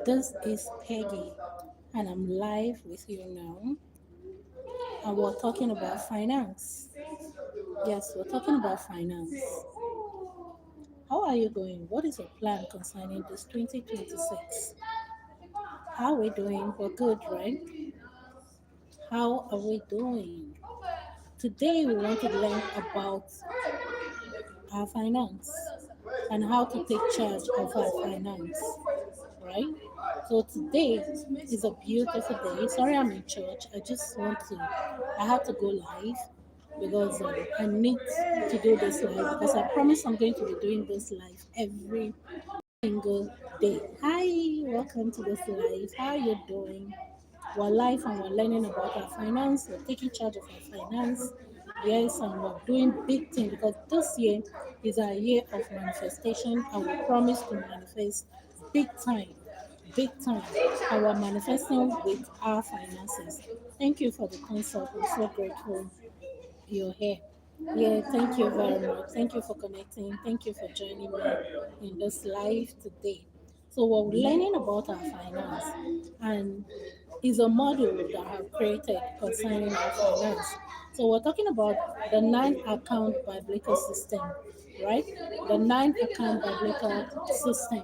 This is Peggy, and I'm live with you now. And we're talking about finance. Yes, we're talking about finance. How are you going? What is your plan concerning this 2026? How are we doing? We're good, right? How are we doing? Today, we want to learn about our finance and how to take charge of our finance, right? So today is a beautiful day. Sorry, I'm in church. I have to go live because I need to do this live because I promise I'm going to be doing this live every single day. Hi, welcome to this live. How are you doing? We're live and we're learning about our finance. We're taking charge of our finance. Yes, and we're doing big things because this year is our year of manifestation and we promise to manifest big time. Big time. And we're manifesting with our finances. Thank you for the consult. I'm so grateful you're here. Yeah, thank you very much. Thank you for connecting. Thank you for joining me in this live today. So we're learning about our finance and is a model that I have created concerning our finance. So we're talking about the nine account biblical system, right? The nine account biblical system.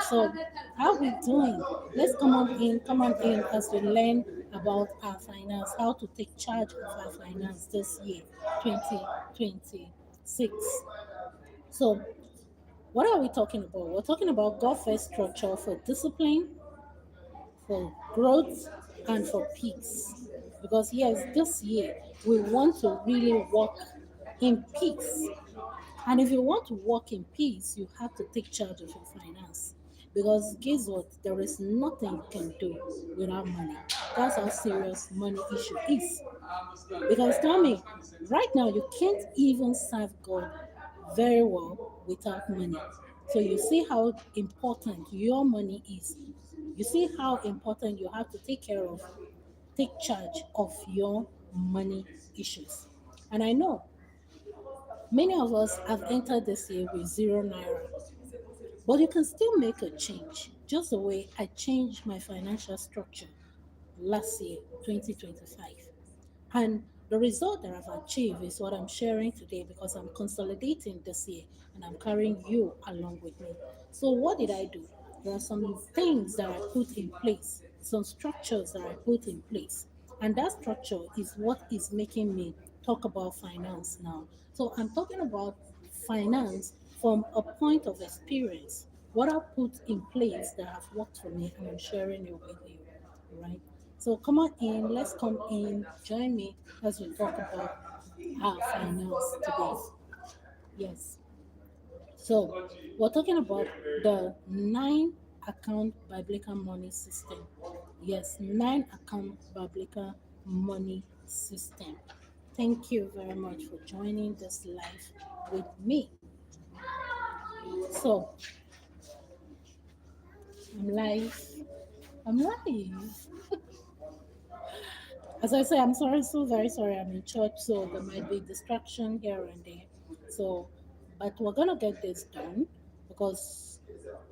So how we doing? Let's come on in as we learn about our finance, how to take charge of our finance this year, 2026. So what are we talking about? We're talking about God first structure for discipline, for growth, and for peace. Because yes, this year we want to really walk in peace. And if you want to walk in peace, you have to take charge of your finance. Because guess what? There is nothing you can do without money. That's how serious money issue is. Because tell me, right now you can't even serve God very well without money. So you see how important your money is. You see how important you have to take charge of your money issues. And I know many of us have entered this year with 0 naira, but you can still make a change. Just the way I changed my financial structure last year, 2025. And the result that I've achieved is what I'm sharing today because I'm consolidating this year and I'm carrying you along with me. So, what did I do? There are some things that I put in place, some structures that I put in place. And that structure is what is making me talk about finance now. So, I'm talking about finance from a point of experience. What I put in place that have worked for me, and I'm sharing it with you, right? So come on in, let's come in, join me as we talk about our finance today. Yes. So we're talking about the nine account biblical money system. Yes, nine account biblical money system. Thank you very much for joining this live with me. So I'm live. I'm live. As I say, I'm sorry, so very sorry. I'm in church, so there might be distraction here and there. So, but we're gonna get this done because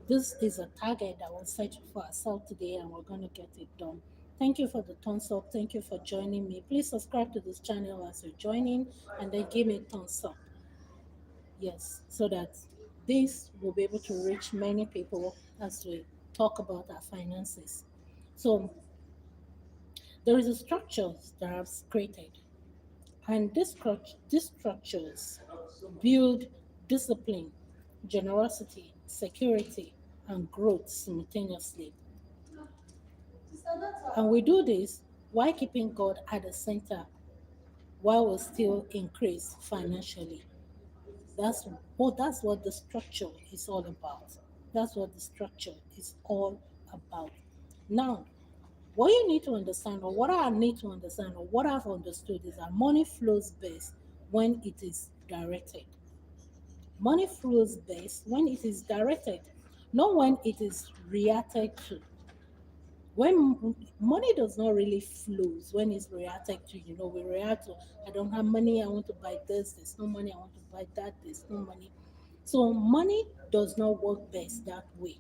this is a target that we'll set for ourselves today, and we're gonna get it done. Thank you for the thumbs up. Thank you for joining me. Please subscribe to this channel as you're joining, and then give me a thumbs up. Yes, so that this will be able to reach many people as we talk about our finances. So there is a structure that I've created. And these structures build discipline, generosity, security, and growth simultaneously. And we do this while keeping God at the center while we still increase financially. That's what the structure is all about. That's what the structure is all about. Now, what you need to understand, or what I need to understand, or what I've understood is that money flows best when it is directed. Money flows best when it is directed, not when it is reacted to. Money does not really flows when it's reacted to, we react to, I don't have money, I want to buy this, there's no money, I want to buy that, there's no money. So money does not work best that way.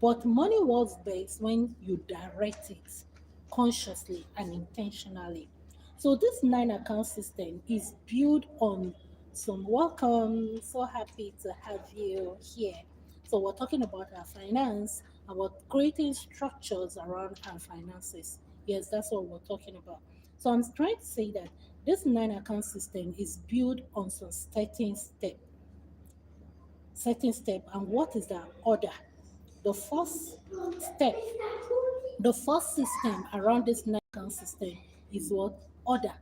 But money works best when you direct it consciously and intentionally. So this nine account system is built on some welcome. So happy to have you here. So we're talking about our finance, about creating structures around our finances. Yes, that's what we're talking about. So I'm trying to say that this nine account system is built on some certain step. And what is that order? The first step, the first system around this nine account system is what? Order.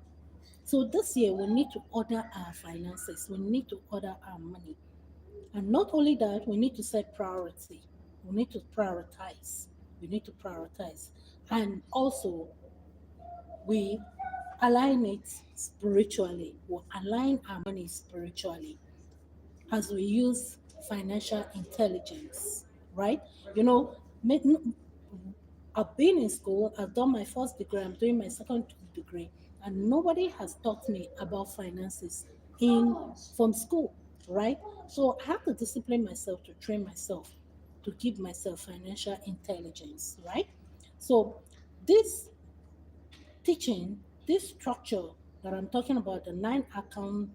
So this year we need to order our finances, we need to order our money. And not only that, we need to set priority. We need to prioritize. We need to prioritize. And also we align it spiritually. We align our money spiritually as we use financial intelligence, right? You know, I've been in school, I've done my first degree, I'm doing my second degree, and nobody has taught me about finances in from school, right? So I have to discipline myself to train myself to give myself financial intelligence, right? So this teaching, this structure that I'm talking about, the nine account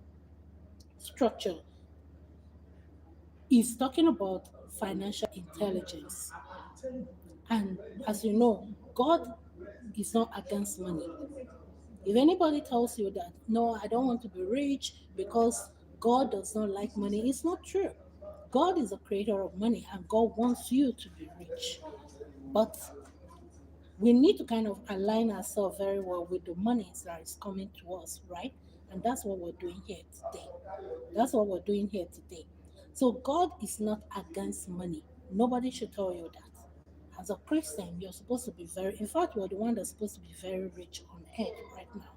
structure, is talking about financial intelligence. And as you know, God is not against money. If anybody tells you that, no, I don't want to be rich because God does not like money, it's not true. God is the creator of money and God wants you to be rich. But we need to kind of align ourselves very well with the monies that is coming to us, right? And that's what we're doing here today. That's what we're doing here today. So God is not against money. Nobody should tell you that. As a Christian, you're supposed to be in fact, you're the one that's supposed to be very rich on earth right now.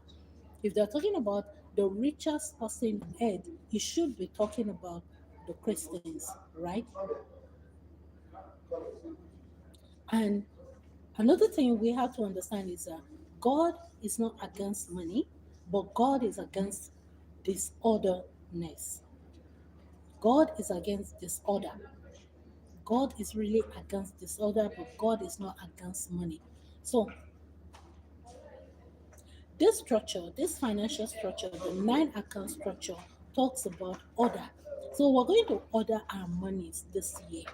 If they're talking about the richest person on earth, he should be talking about the Christians, right? And another thing we have to understand is that God is not against money, but God is against disorderness. God is against disorder. God is really against disorder, but God is not against money. So this structure, this financial structure, the nine account structure, talks about order. So we're going to order our monies this year,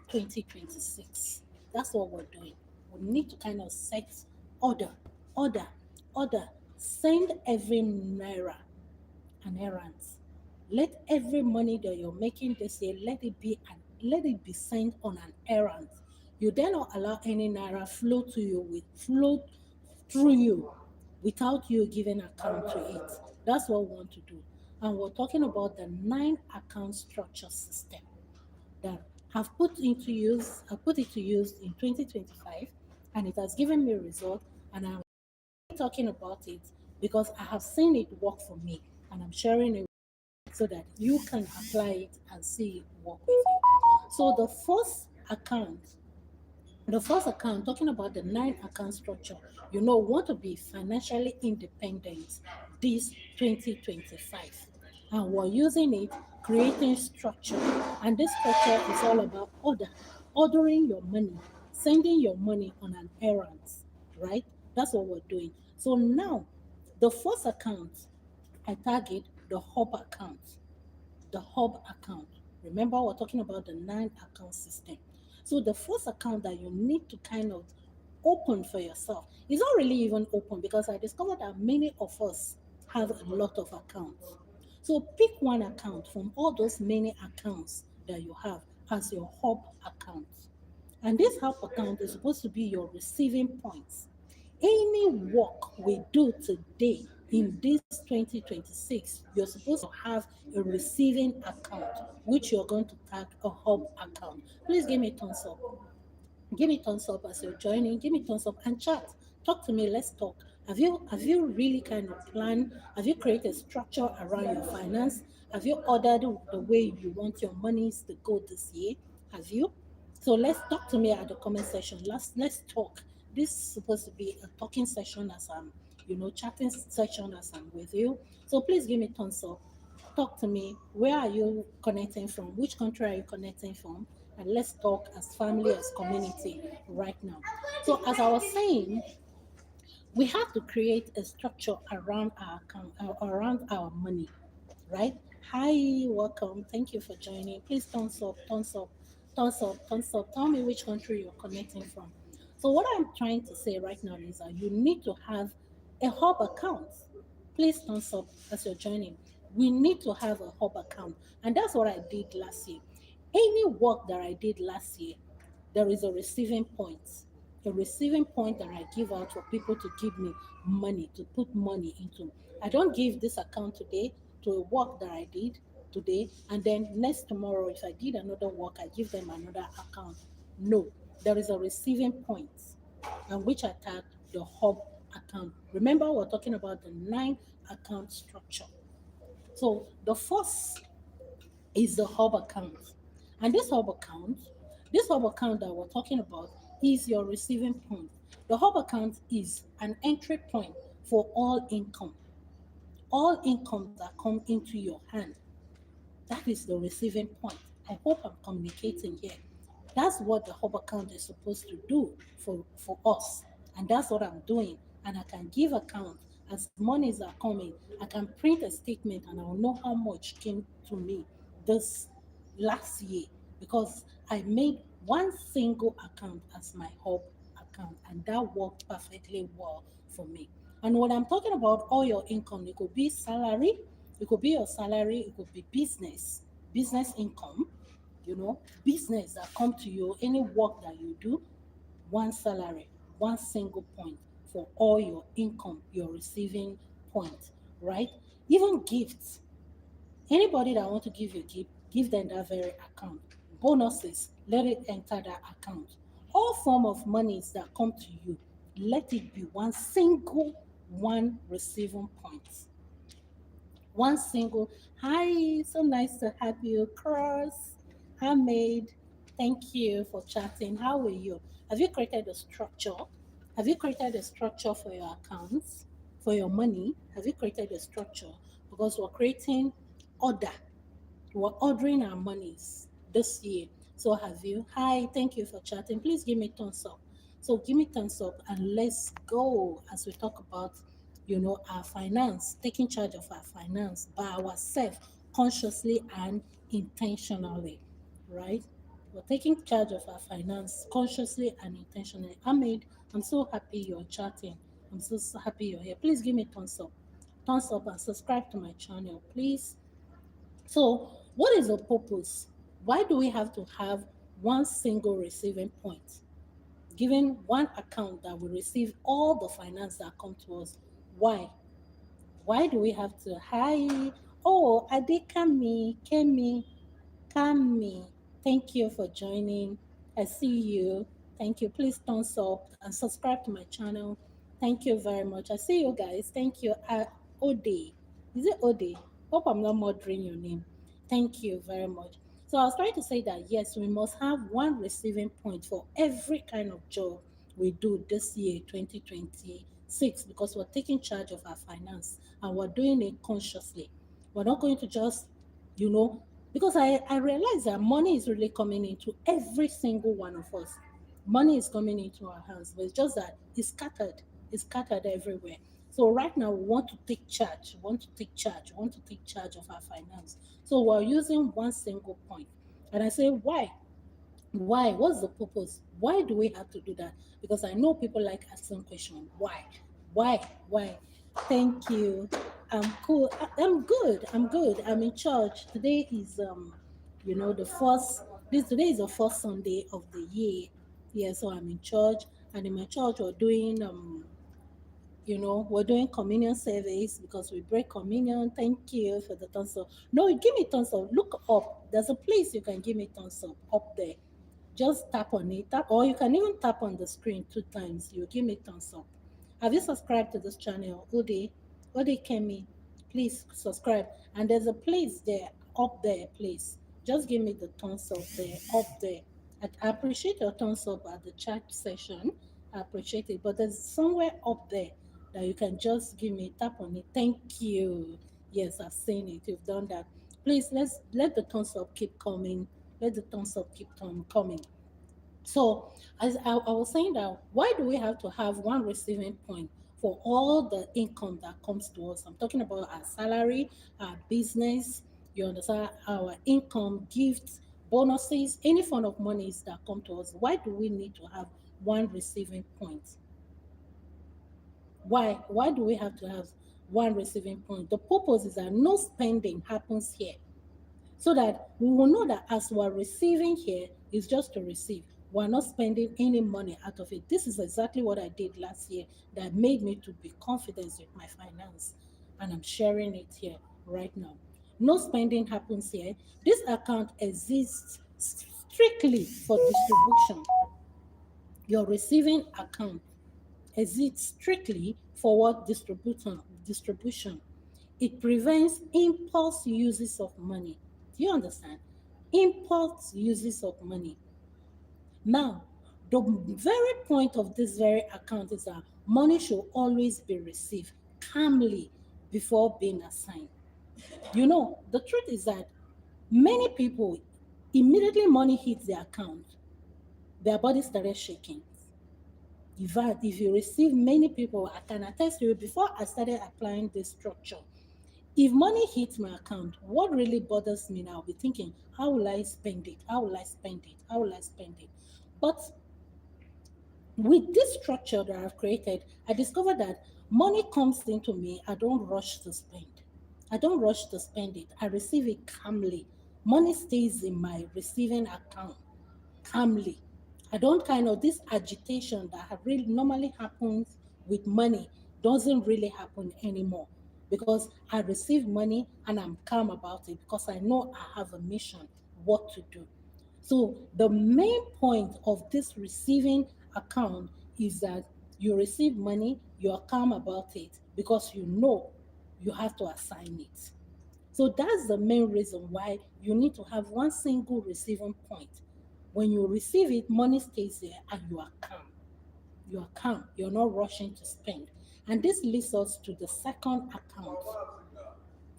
2026. That's what we're doing. We need to kind of set order, order, order. Send every naira an errand. Let every money that you're making this year, let it be sent on an errand. You dare not allow any naira flow through you without you giving account to it. That's what we want to do. And we're talking about the nine account structure system that have put it to use in 2025, and it has given me a result, and I'm talking about it because I have seen it work for me, and I'm sharing it so that you can apply it and see it work with you. So the first account, talking about the nine account structure, want to be financially independent this 2025. And we're using it, creating structure. And this structure is all about ordering your money, sending your money on an errand, right? That's what we're doing. So now, the first account, I target the hub account. The hub account. Remember, we're talking about the nine account system. So the first account that you need to kind of open for yourself is not really even open, because I discovered that many of us have a lot of accounts. So pick one account from all those many accounts that you have as your hub account. And this hub account is supposed to be your receiving points. Any work we do today in this 2026, you're supposed to have a receiving account, which you're going to tag a hub account. Please give me a thumbs up. Give me thumbs up as you're joining. Give me thumbs up and chat. Talk to me. Let's talk. Have you really kind of planned? Have you created structure around your finance? Have you ordered the way you want your monies to go this year? Have you? So let's talk to me at the comment section. Let's talk. This is supposed to be a talking session as I'm, chatting session as I'm with you. So please give me thumbs up. Talk to me. Where are you connecting from? Which country are you connecting from? and let's talk as family, as community right now. So, as I was saying, we have to create a structure around our account, around our money, right? Hi, welcome. Thank you for joining. Please thumbs up, thumbs up, thumbs up, thumbs up. Tell me which country you're connecting from. So, what I'm trying to say right now is that you need to have a hub account. Please thumbs up as you're joining. We need to have a hub account, and that's what I did last year. Any work that I did last year, there is a receiving point. A receiving point that I give out for people to give me money, to put money into. I don't give this account today to a work that I did today, and then next tomorrow, if I did another work, I give them another account. No, there is a receiving point, and which I tag the hub account. Remember, we're talking about the 9 account structure. So the first is the hub account. And this hub account that we're talking about is your receiving point. The hub account is an entry point for all incomes that come into your hand. That is the receiving point. I hope I'm communicating here. That's what the hub account is supposed to do for us. And that's what I'm doing. And I can give account as monies are coming. I can print a statement and I'll know how much came to me this last year because I made one single account as my hub account, and that worked perfectly well for me. And when I'm talking about all your income, it could be salary, it could be your salary, it could be business income, business that come to you, any work that you do, one salary, one single point for all your income, your receiving point, right? Even gifts. Anybody that want to give you a gift, give them that very account. Bonuses, let it enter that account. All form of monies that come to you, let it be one single one receiving point. One single. Hi, so nice to have you, Cross. Hamid, thank you for chatting. How are you? Have you created a structure? Have you created a structure for your accounts, for your money? Have you created a structure? Because we're creating order. We're ordering our monies this year. So have you? Hi, thank you for chatting. Please give me thumbs up. So give me thumbs up and let's go as we talk about, our finance, taking charge of our finance by ourselves, consciously and intentionally, right? We're taking charge of our finance consciously and intentionally. Ahmed, I'm so happy you're chatting. I'm so happy you're here. Please give me thumbs up. Thumbs up and subscribe to my channel, please. So, what is the purpose? Why do we have to have one single receiving point? Given one account that will receive all the finance that come to us. Why? Why do we have to? Hi, oh, Kami, thank you for joining. I see you. Thank you. Please thumbs up and subscribe to my channel. Thank you very much. I see you guys. Thank you. Ode. Is it Ode? Hope I'm not murdering your name. Thank you very much. So I was trying to say that yes, we must have one receiving point for every kind of job we do this year, 2026, because we're taking charge of our finance and we're doing it consciously. We're not going to just, you know, because I realize that money is really coming into every single one of us. Money is coming into our hands, but it's just that it's scattered everywhere. So right now we want to take charge, we want to take charge of our finance. So we're using one single point. And I say, why? Why? What's the purpose? Why do we have to do that? Because I know people like asking questions. Why? Why? Why? Thank you. I'm cool. I'm good. I'm good. I'm in church. Today is the first this today is the first Sunday of the year. Yeah, so I'm in church, and in my church we're doing communion service because we break communion. Thank you for the thumbs up. No, give me thumbs up. Look up. There's a place you can give me thumbs up there. Just tap on it, or you can even tap on the screen 2 times. You give me thumbs up. Have you subscribed to this channel? Ode Kemi, please subscribe. And there's a place there, up there, please. Just give me the thumbs up there, up there. I appreciate your thumbs up at the chat session. I appreciate it. But there's somewhere up there that you can just give me tap on it. Thank you. Yes, I've seen it. You've done that. Please let the thumbs up keep coming Let the thumbs up keep coming. So, as I was saying that, why do we have to have one receiving point for all the income that comes to us? I'm talking about our salary, our business, you understand, our income, gifts, bonuses, any form of monies that come to us. Why do we need to have one receiving point? Why? Why do we have to have one receiving point? The purpose is that no spending happens here, so that we will know that as we're receiving here is just to receive. We're not spending any money out of it. This is exactly what I did last year that made me to be confident with my finance. And I'm sharing it here right now. No spending happens here. This account exists strictly for distribution. Your receiving account exists strictly for what distribution. It prevents impulse uses of money. Do you understand? Impulse uses of money. Now, the very point of this very account is that money should always be received calmly before being assigned. You know, the truth is that many people, immediately money hits their account, their body started shaking. In fact, if you receive many people, I can attest to you, before I started applying this structure, if money hits my account, what really bothers me now, I'll be thinking, how will I spend it? How will I spend it? How will I spend it? But with this structure that I've created, I discovered that money comes into me, I don't rush to spend. I don't rush to spend it. I receive it calmly. Money stays in my receiving account calmly. I don't kind of this agitation that really normally happens with money doesn't really happen anymore because I receive money and I'm calm about it because I know I have a mission, what to do. So the main point of this receiving account is that you receive money, you are calm about it because you know you have to assign it. So that's the main reason why you need to have one single receiving point. When you receive it, money stays there and you are calm. You are calm. You're not rushing to spend. And this leads us to the second account.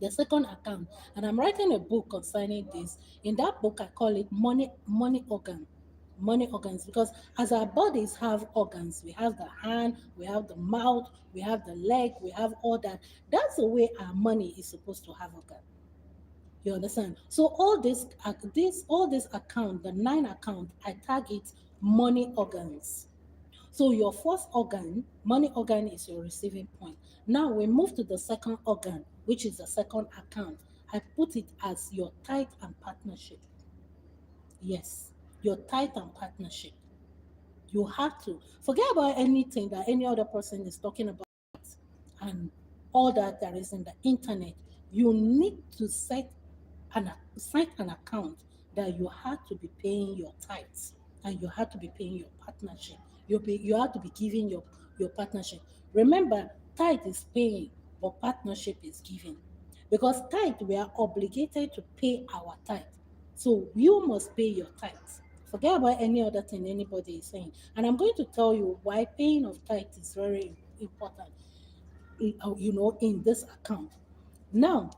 The second account. And I'm writing a book concerning this. In that book, I call it money organ. Money organs, because as our bodies have organs, we have the hand, we have the mouth, we have the leg, we have all that. That's the way our money is supposed to have organ. You understand? So all this account, the nine account, I tag it money organs. So your first organ, money organ, is your receiving point. Now we move to the second organ, which is the second account. I put it as your tithe and partnership. Yes, your tithe and partnership. You have to forget about anything that any other person is talking about and all that there is in the internet. You need to set an account that you have to be paying your tithes and you have to be paying your partnership. You have to be giving your partnership. Remember, tithe is paying, but partnership is giving. Because tithe, we are obligated to pay our tithe. So you must pay your tithes. Forget about any other thing anybody is saying. And I'm going to tell you why paying of tithe is very important, in this account. Now,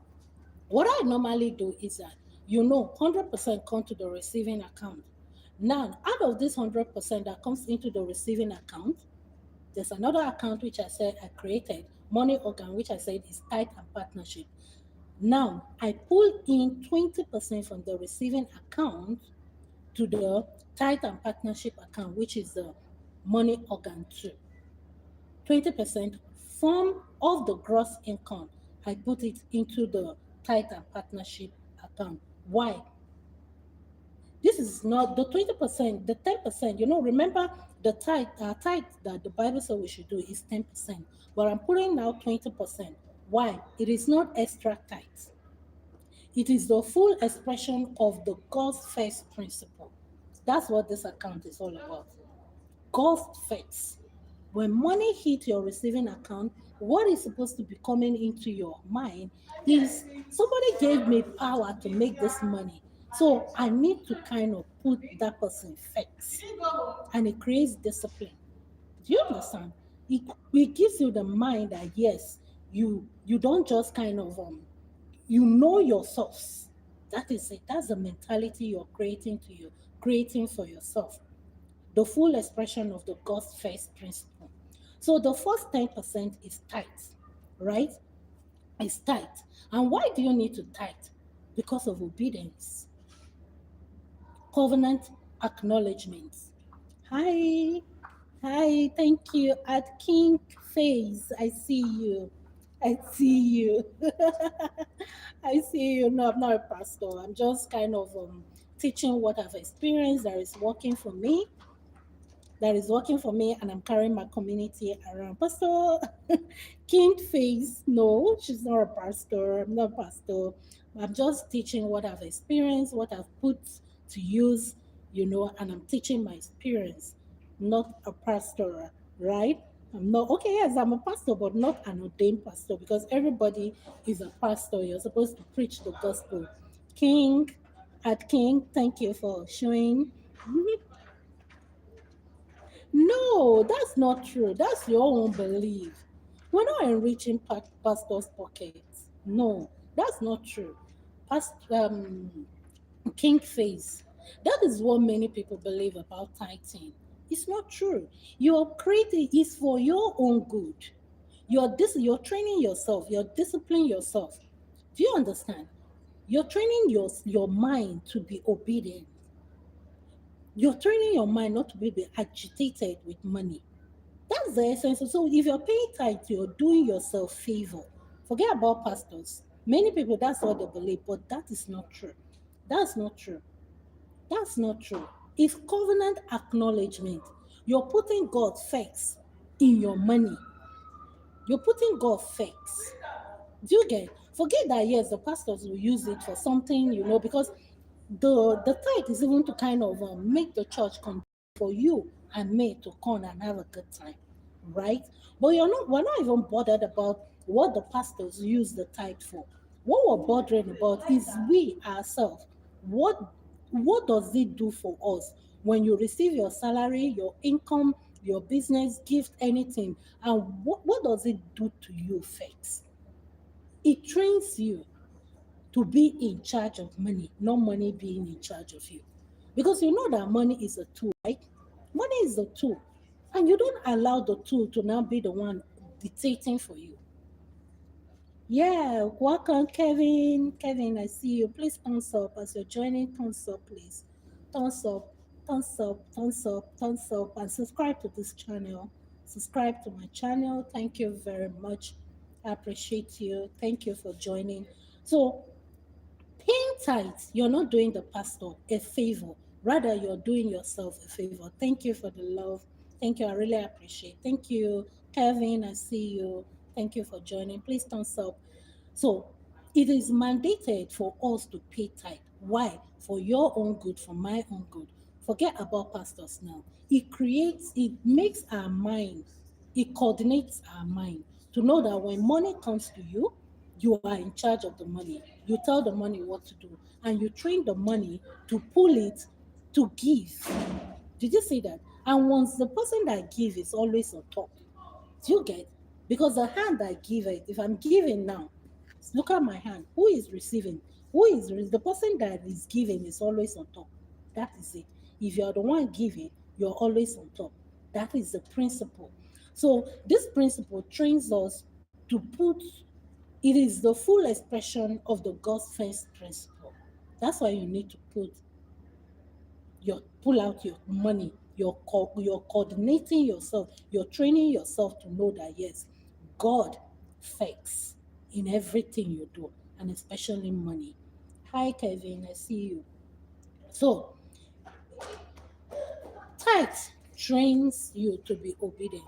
what I normally do is that, 100% come to the receiving account. Now, out of this 100% that comes into the receiving account, there's another account which I said I created, money organ, which I said is tithe and partnership. Now, I pull in 20% from the receiving account to the tithe and partnership account, which is the money organ too. 20% from of the gross income, I put it into the tithe and partnership account. Why? This is not the 20%, the 10%. Remember the tithe that the Bible says we should do is 10%. But I'm putting now 20%. Why? It is not extra tithe. It is the full expression of the God's first principle. That's what this account is all about. God's first. When money hit your receiving account, what is supposed to be coming into your mind is somebody gave me power to make this money. So I need to kind of put that person first. And it creates discipline. Do you understand? It gives you the mind that, yes, you don't just kind of you know your source. That is it. That's the mentality you're creating for yourself. The full expression of the God's first principle. So the first 10% is tithe, right? It's tithe. And why do you need to tithe? Because of obedience. Covenant acknowledgement. Hi. Hi, thank you. At King Face, I see you. I see you. I see you. No, I'm not a pastor. I'm just kind of teaching what I've experienced that is working for me, and I'm carrying my community around. Pastor King Face, no, she's not a pastor. I'm not a pastor. I'm just teaching what I've experienced, what I've put to use, and I'm teaching my experience, not a pastor, right? I'm not okay, yes, I'm a pastor, but not an ordained pastor because everybody is a pastor. You're supposed to preach the gospel. King, at King, thank you for showing. No, that's not true. That's your own belief. We're not enriching pastors' pockets. No, that's not true. Past King face. That is what many people believe about tithing. It's not true. You're creating is for your own good. You're training yourself. You're disciplining yourself. Do you understand? You're training your mind to be obedient. You're training your mind not to be agitated with money. That's the essence. So if you're paying tithe, you're doing yourself favor. Forget about pastors. Many people, that's what they believe, but that is not true. That's not true. That's not true. It's covenant acknowledgement. You're putting God first in your money. You're putting God first. Do you get? Forget that yes, the pastors will use it for something, because the tithe is even to kind of make the church come for you and me to come and have a good time, right? But we're not even bothered about what the pastors use the tithe for. What we're bothering about is we ourselves. What what does it do for us when you receive your salary, your income, your business, gift, anything, and what does it do to you first? It trains you to be in charge of money, not money being in charge of you. Because you know that money is a tool, right? Money is a tool. And you don't allow the tool to now be the one dictating for you. Yeah, welcome, Kevin. Kevin, I see you. Please thumbs up as you're joining. Thumbs up, please. Thumbs up, thumbs up, thumbs up, thumbs up, and subscribe to this channel. Subscribe to my channel. Thank you very much. I appreciate you. Thank you for joining. So, paying tithes, you're not doing the pastor a favor. Rather, you're doing yourself a favor. Thank you for the love. Thank you. I really appreciate. Thank you, Kevin. I see you. Thank you for joining. Please thumbs up. So it is mandated for us to pay tithe. Why? For your own good, for my own good. Forget about pastors now. It makes our mind, it coordinates our mind to know that when money comes to you, you are in charge of the money. You tell the money what to do, and you train the money to pull it to give. Did you see that? And once the person that gives is always on top, do you get? Because the hand I give it, if I'm giving now, look at my hand. Who is receiving? The person that is giving is always on top. That is it. If you're the one giving, you're always on top. That is the principle. So this principle trains us to put it is the full expression of the God's first principle. That's why you need to pull out your money. You're coordinating yourself. You're training yourself to know that yes, God fakes in everything you do, and especially money. Hi, Kevin. I see you. So, tithe trains you to be obedient.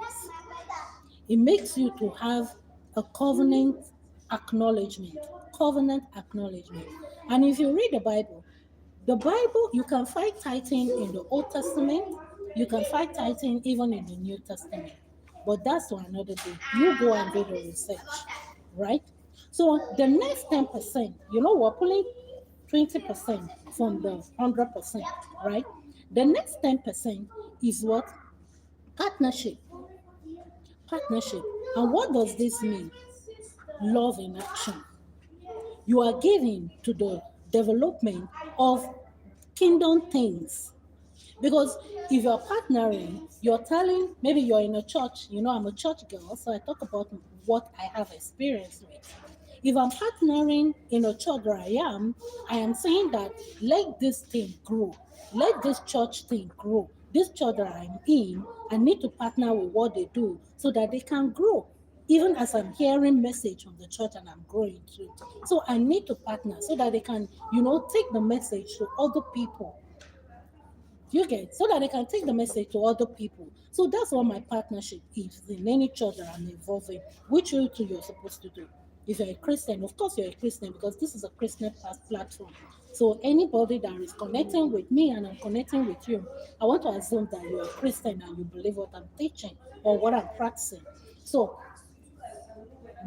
It makes you to have a acknowledgement, covenant acknowledgement. And if you read the Bible, you can find tithing in the Old Testament, you can find tithing even in the New Testament. But that's for another day. You go and do the research, right? So the next 10%, we're pulling 20% from the 100%, right? The next 10% is what? Partnership. Partnership. And what does this mean? Love in action. You are giving to development of kingdom things. Because if you're partnering, you're telling, maybe you're in a church, I'm a church girl, so I talk about what I have experience with. If I'm partnering in a church where I am saying that let this thing grow, let this church thing grow. This church that I'm in, I need to partner with what they do so that they can grow. Even as I'm hearing message from the church and I'm growing too. So I need to partner so that they can, take the message to other people. You get, so that they can take the message to other people. So that's what my partnership is in any church that I'm involved in, which you too you're supposed to do. If you're a Christian, of course you're a Christian because this is a Christian platform. So anybody that is connecting with me and I'm connecting with you, I want to assume that you're a Christian and you believe what I'm teaching or what I'm practicing. So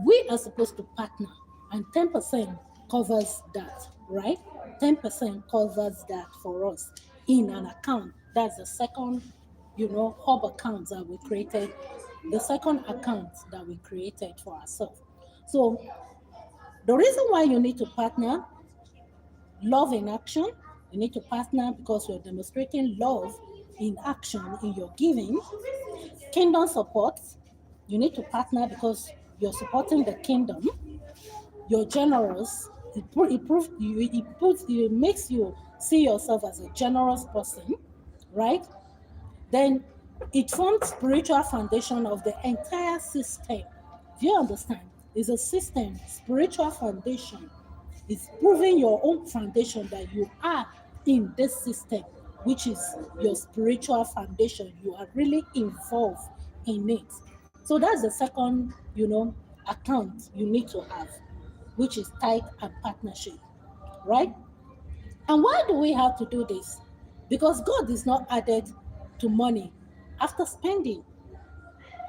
we are supposed to partner, and 10% covers that, right? 10% covers that for us in an account. That's the second, hub account that we created, the second account that we created for ourselves. So the reason why you need to partner, love in action, you need to partner because you're demonstrating love in action in your giving. Kingdom support, you need to partner because you're supporting the kingdom. You're generous. It makes you see yourself as a generous person, right? Then it forms spiritual foundation of the entire system. Do you understand? It's a system, spiritual foundation. It's proving your own foundation that you are in this system, which is your spiritual foundation. You are really involved in it. So that's the second, account you need to have, which is tithe and partnership, right? And why do we have to do this? Because God is not added to money after spending.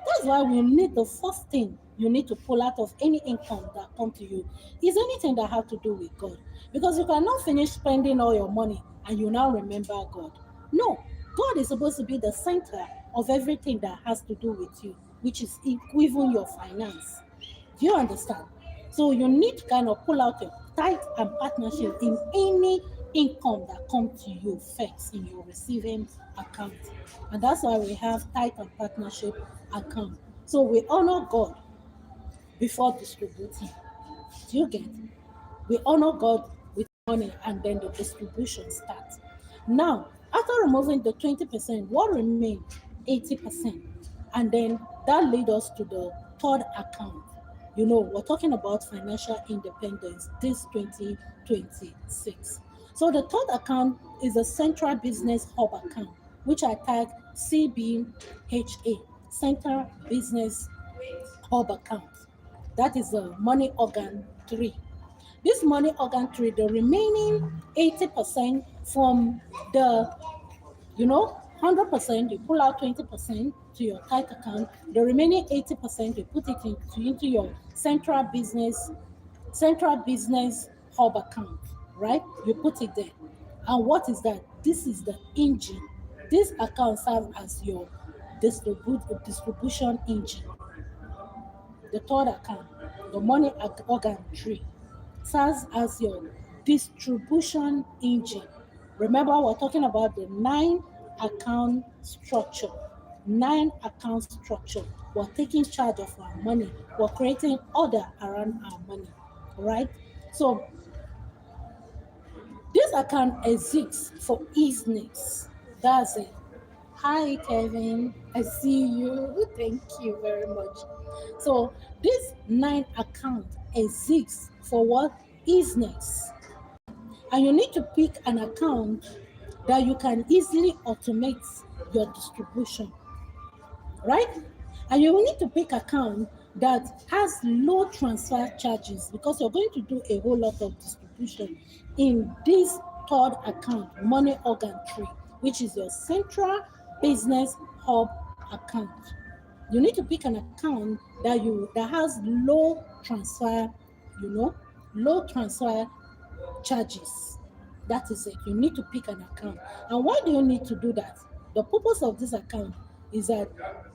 That's why we need the first thing you need to pull out of any income that come to you is anything that have to do with God. Because you cannot finish spending all your money and you now remember God. No, God is supposed to be the center of everything that has to do with you, which is even your finance. Do you understand? So you need to kind of pull out your tithe and partnership in any income that comes to you first in your receiving account. And that's why we have tithe and partnership account. So we honor God before distributing. Do you get? We honor God with money and then the distribution starts. Now, after removing the 20%, what remains? 80%. And then that leads us to the third account. We're talking about financial independence this 2026. So the third account is a central business hub account, which I tag CBHA, Central Business Hub account. That is the money organ 3. This money organ tree, the remaining 80% from the, 100%, you pull out 20% to your tithe account. The remaining 80%, you put it into your central business hub account, right? You put it there. And what is that? This is the engine. This account serves as your distribution engine. The third account, the money organ tree, serves as your distribution engine. Remember, we're talking about the account structure. 9 account structure. We're taking charge of our money. We're creating order around our money. Right? So this account exists for easiness. That's it. Hi, Kevin. I see you. Thank you very much. So, this 9 account exists for what? Easiness. And you need to pick an account that you can easily automate your distribution, right? And you will need to pick account that has low transfer charges because you're going to do a whole lot of distribution in this third account, money organ tree, which is your central business hub account. You need to pick an account that has you know, low transfer charges. That is it. You need to pick an account. And why do you need to do that? The purpose of this account is that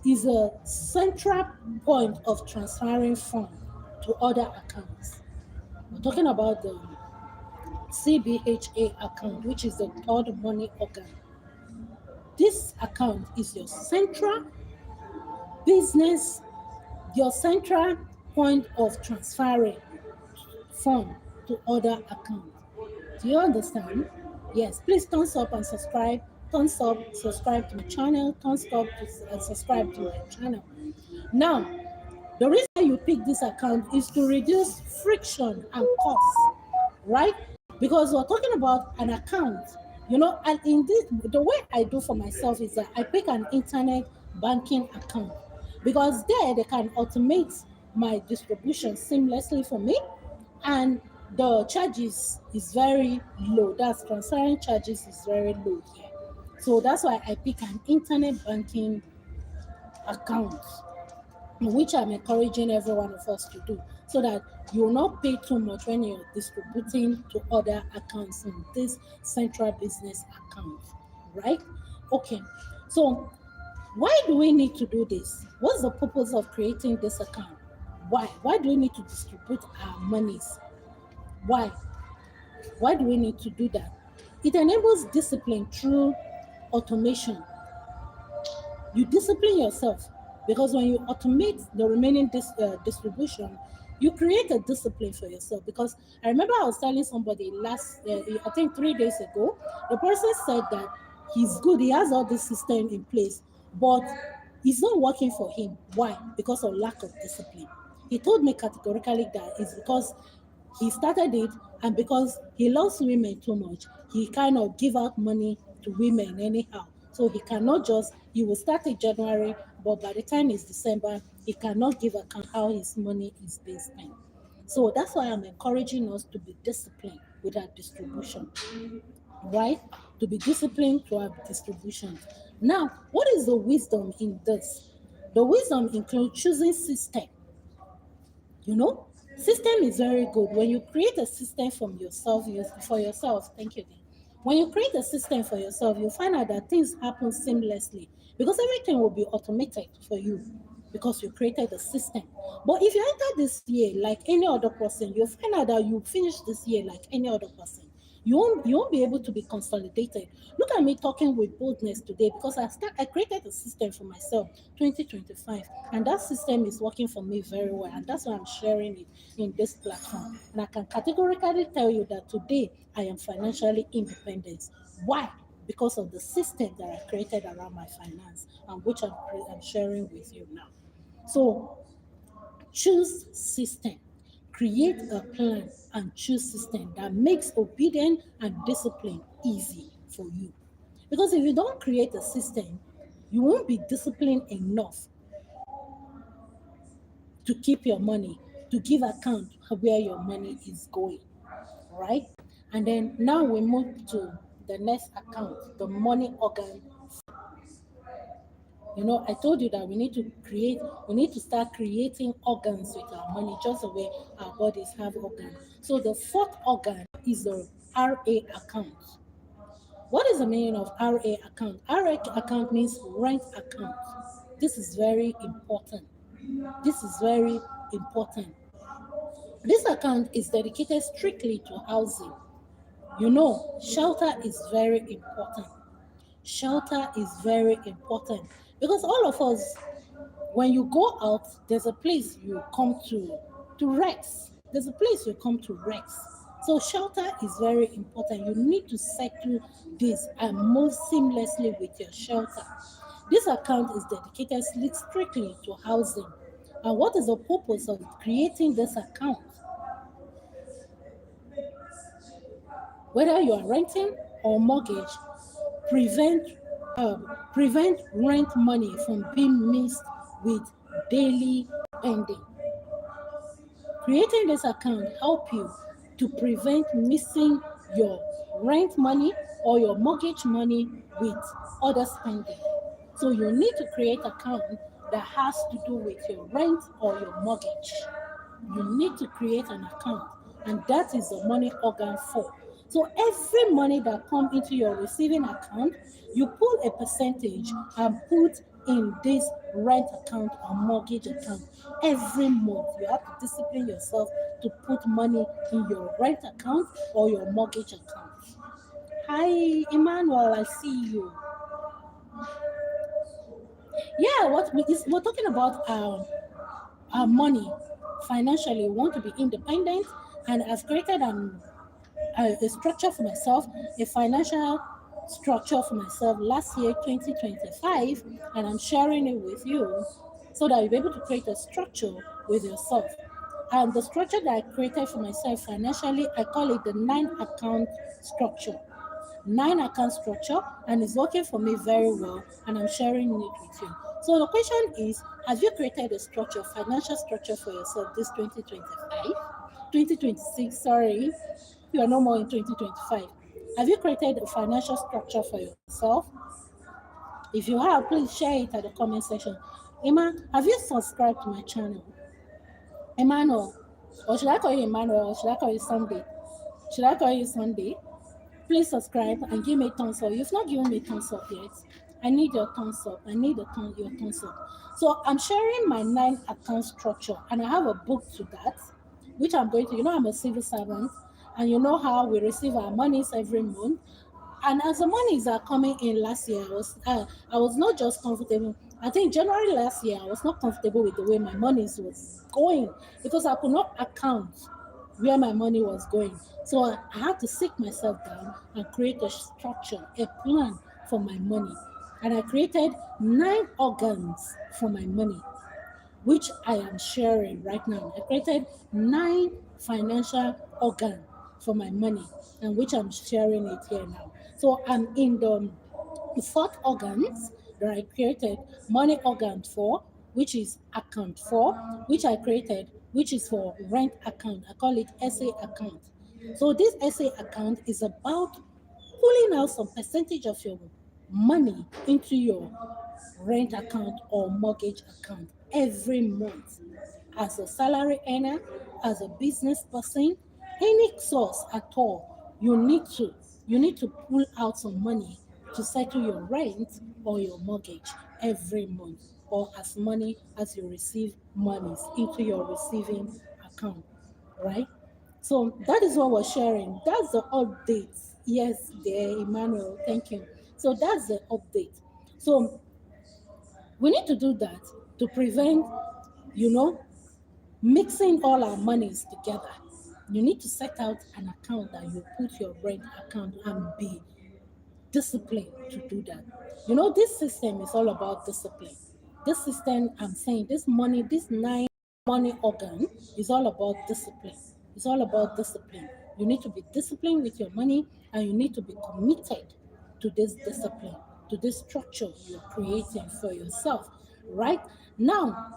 is a central point of transferring funds to other accounts. We're talking about CBHA account, which is the third money organ. This account is your central business, your central point of transferring fund to other accounts. Do you understand? Yes, please thumbs up and subscribe. Thumbs up, subscribe to my channel. Thumbs up and subscribe to my channel. Now, the reason you pick this account is to reduce friction and costs, right? Because we're talking about an account, and in this, the way I do for myself is that I pick an internet banking account because there they can automate my distribution seamlessly for me, and the charges is very low. That's transferring charges is very low here. So that's why I pick an internet banking account, which I'm encouraging every one of us to do, so that you will not pay too much when you're distributing to other accounts in this central business account, right? Okay, so why do we need to do this? What's the purpose of creating this account? Why do we need to distribute our monies? Why? Why do we need to do that? It enables discipline through automation. You discipline yourself because when you automate the remaining distribution, you create a discipline for yourself. Because I remember I was telling somebody I think 3 days ago, the person said that he's good, he has all this system in place, but it's not working for him. Why? Because of lack of discipline. He told me categorically that it's because he started it, and because he loves women too much, he kind of give out money to women anyhow. So he will start in January, but by the time it's December, he cannot give account how his money is being spent. So that's why I'm encouraging us to be disciplined with our distribution, right? To be disciplined to our distribution. Now, what is the wisdom in this? The wisdom includes choosing system. You know, system is very good. When you create a system for yourself, thank you. Dean. When you create a system for yourself, you find out that things happen seamlessly because everything will be automated for you because you created a system. But if you enter this year like any other person, you'll find out that you finish this year like any other person. You won't be able to be consolidated. Look at me talking with boldness today because I created a system for myself 2025, and that system is working for me very well, and that's why I'm sharing it in this platform. And I can categorically tell you that today I am financially independent. Why? Because of the system that I created around my finance, and which I'm sharing with you now. So choose system. Create a plan and choose system that makes obedience and discipline easy for you. Because if you don't create a system, you won't be disciplined enough to keep your money, to give account of where your money is going, right? And then now we move to the next account, the money organ. I told you that we need to start creating organs with our money, just the way our bodies have organs. So the fourth organ is the RA account. What is the meaning of RA account? RA account means rent account. This is very important. This is very important. This account is dedicated strictly to housing. Shelter is very important. Shelter is very important because all of us, when you go out, there's a place you come to rest. There's a place you come to rest. So shelter is very important. You need to settle this and move seamlessly with your shelter. This account is dedicated strictly to housing. And what is the purpose of creating this account? Whether you are renting or mortgage, prevent prevent rent money from being mixed with daily spending. Creating this account help you to prevent missing your rent money or your mortgage money with other spending. So you need to create account that has to do with your rent or your mortgage. You need to create an account, and that is the money organ for. So every money that comes into your receiving account, you pull a percentage and put in this rent account or mortgage account every month. You have to discipline yourself to put money in your rent account or your mortgage account. Hi, Emmanuel, I see you. Yeah, we're talking about our money financially. We want to be independent, and I've created a structure for myself, a financial structure for myself last year, 2025, and I'm sharing it with you so that you'll be able to create a structure with yourself. And the structure that I created for myself financially, I call it the 9 account structure. 9 account structure, and it's working for me very well, and I'm sharing it with you. So the question is, have you created a structure, financial structure for yourself this 2025? 2026, sorry. You are no more in 2025. Have you created a financial structure for yourself? If you have, please share it at the comment section. Emma, have you subscribed to my channel? Emmanuel, or should I call you Emmanuel, or should I call you Sunday? Should I call you Sunday? Please subscribe and give me a thumbs up. You've not given me a thumbs up yet. I need your thumbs up. I need your thumbs up. So I'm sharing my 9 account structure, and I have a book to that, which I'm going to. I'm a civil servant, and you know how we receive our monies every month. And as the monies are coming in last year, I was not just comfortable. I think January last year, I was not comfortable with the way my monies was going because I could not account where my money was going. So I had to sit myself down and create a structure, a plan for my money. And I created 9 organs for my money, which I am sharing right now. I created 9 financial organs for my money, and which I'm sharing it here now. So I'm in the fourth organs that I created, money organ for, which is account for, which I created, which is for rent account. I call it SA account. So this SA account is about pulling out some percentage of your money into your rent account or mortgage account every month. As a salary earner, as a business person, any source at all, you need to pull out some money to settle your rent or your mortgage every month, or as money as you receive monies into your receiving account, right? So that is what we're sharing. That's the update. Yes, there, Emmanuel. Thank you. So that's the update. So we need to do that to prevent, you know, mixing all our monies together. You need to set out an account that you put your rent account and be disciplined to do that. This system is all about discipline. This system, I'm saying, this money, this 9 money organ is all about discipline. It's all about discipline. You need to be disciplined with your money, and you need to be committed to this discipline, to this structure you're creating for yourself. Right now,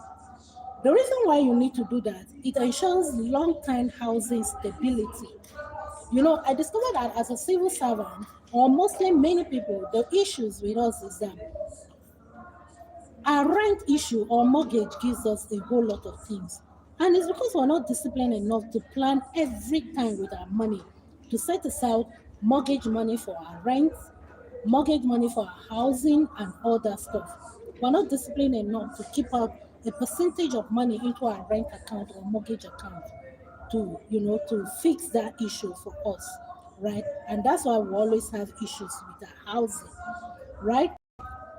the reason why you need to do that, it ensures long-term housing stability. I discovered that as a civil servant, or mostly many people, the issues with us is that our rent issue or mortgage gives us a whole lot of things. And it's because we're not disciplined enough to plan every time with our money, to set aside mortgage money for our rent, mortgage money for our housing, and all that stuff. We're not disciplined enough to keep up a percentage of money into our rent account or mortgage account to fix that issue for us, right? And that's why we always have issues with our housing, right?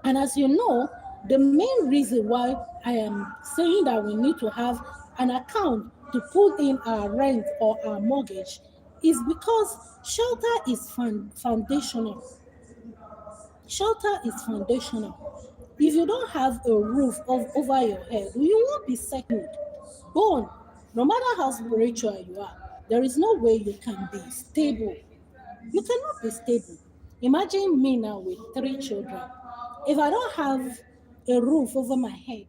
And as you know, the main reason why I am saying that we need to have an account to put in our rent or our mortgage is because shelter is foundational. Shelter is foundational. If you don't have a roof over your head, you won't be secured. Born, no matter how spiritual you are, there is no way you can be stable. You cannot be stable. Imagine me now with 3 children. If I don't have a roof over my head,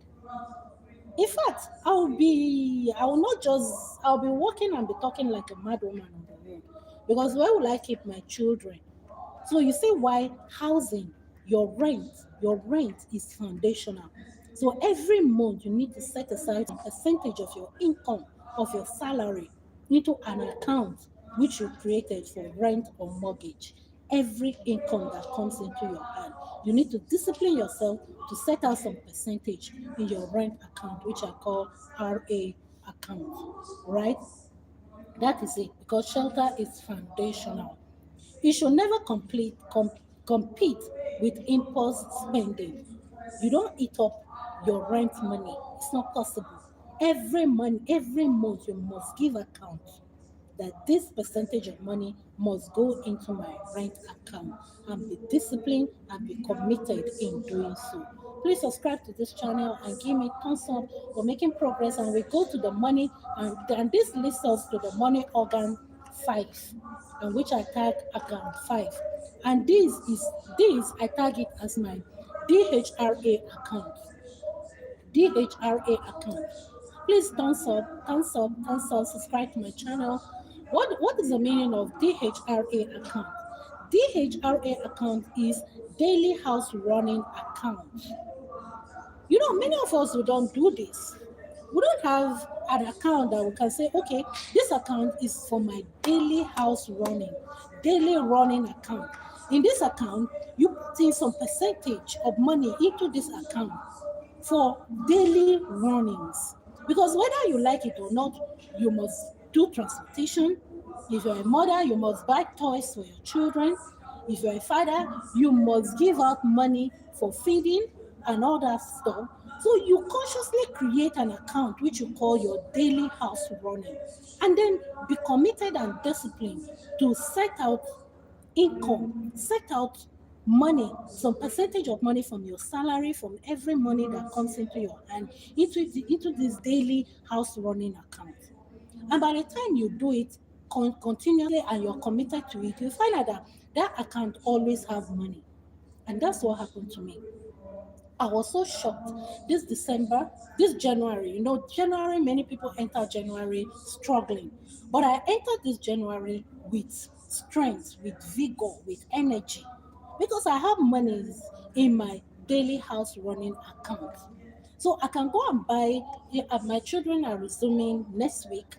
in fact, I'll be walking and be talking like a mad woman on the road. Because where will I keep my children? So you see why housing, your rent is foundational. So every month you need to set aside some percentage of your income, of your salary, into an account which you created for rent or mortgage. Every income that comes into your hand, you need to discipline yourself to set out some percentage in your rent account, which I call RA account, right? That is it, because shelter is foundational. You should never compete with impulse spending. You don't eat up your rent money. It's not possible. Every month, you must give account that this percentage of money must go into my rent account, and be disciplined and be committed in doing so. Please subscribe to this channel and give me thumbs up for making progress. And we go to the money, and this leads us to the money organ 5, and which I tag account 5. And this I tag it as my DHRA account. DHRA account. Please thumbs up, subscribe to my channel. What is the meaning of DHRA account? DHRA account is daily house running account. Many of us who don't do this. We don't have an account that we can say, okay, this account is for my daily running account. In this account, you put in some percentage of money into this account for daily runnings. Because whether you like it or not, you must do transportation. If you're a mother, you must buy toys for your children. If you're a father, you must give out money for feeding and all that stuff. So you consciously create an account which you call your daily house running, and then be committed and disciplined to set out income, set out money, some percentage of money from your salary, from every money that comes into your hand, into this daily house running account. And by the time you do it continuously and you're committed to it, you find out that that account always have money. And that's what happened to me. I was so shocked this December, this January. January, many people enter January struggling. But I entered this January with strength, with vigor, with energy, because I have monies in my daily house running account. So I can go and buy, my children are resuming next week.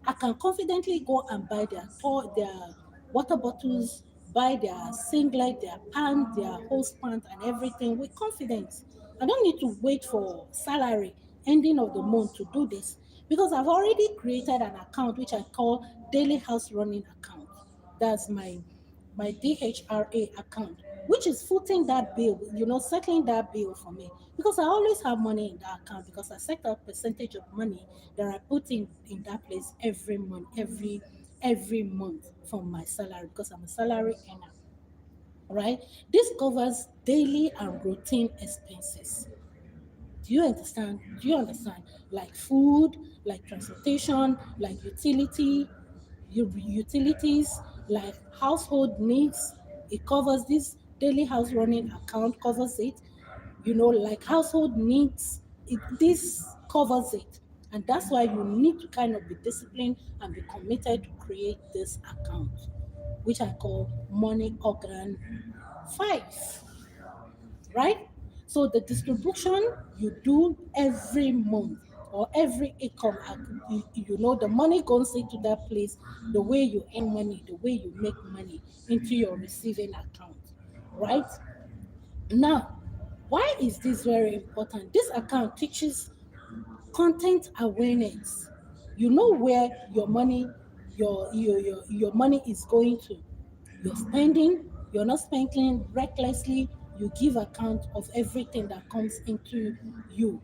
I can confidently go and buy their water bottles, buy their singlet, their pants, their hose pants, and everything with confidence. I don't need to wait for salary ending of the month to do this, because I've already created an account which I call daily house running account. That's my DHRA account, which is footing that bill, settling that bill for me. Because I always have money in that account, because I set a percentage of money that I put in that place every month, every month from my salary, because I'm a salary earner. Right? This covers daily and routine expenses. Do you understand? Do you understand? Like food, like transportation, like utilities, like household needs. It covers this daily house running account covers it. Like household needs. This covers it, and that's why you need to kind of be disciplined and be committed to create this account, which I call money organ 5, right? So the distribution you do every month or every income, the money goes into that place, the way you earn money, the way you make money into your receiving account, right? Now, why is this very important? This account teaches content awareness. You know where your money is going to. You're not spending recklessly. You give account of everything that comes into you,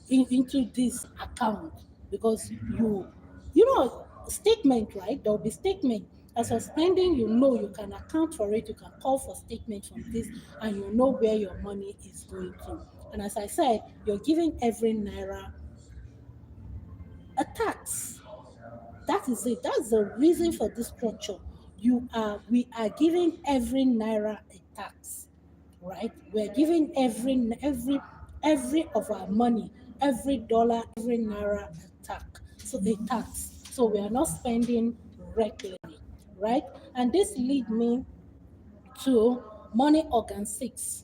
into this account, because statement, right? There'll be statement. As for spending, you can account for it, you can call for statement from this, and you know where your money is going to. And as I said, you're giving every naira a tax. That is it. That's the reason for this structure. We are giving every naira a tax, right? We're giving every of our money, every dollar, every naira a tax. So we are not spending recklessly, right? And this lead me to money organ 6,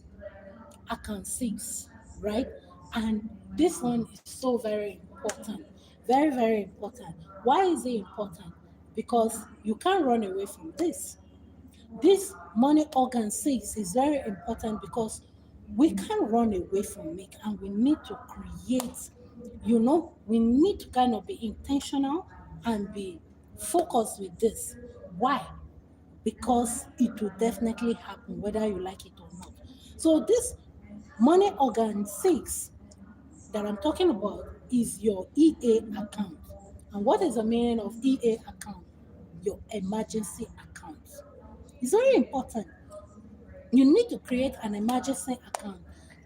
account 6, right? And this one is so very important. Very, very important. Why is it important? Because you can't run away from this. This money organ 6 is very important, because we can't run away from it, and we need to create, we need to kind of be intentional and be focus with this. Why? Because it will definitely happen whether you like it or not. So this money organ 6 that I'm talking about is your EA account. And what is the meaning of EA account? Your emergency account. It's very important. You need to create an emergency account.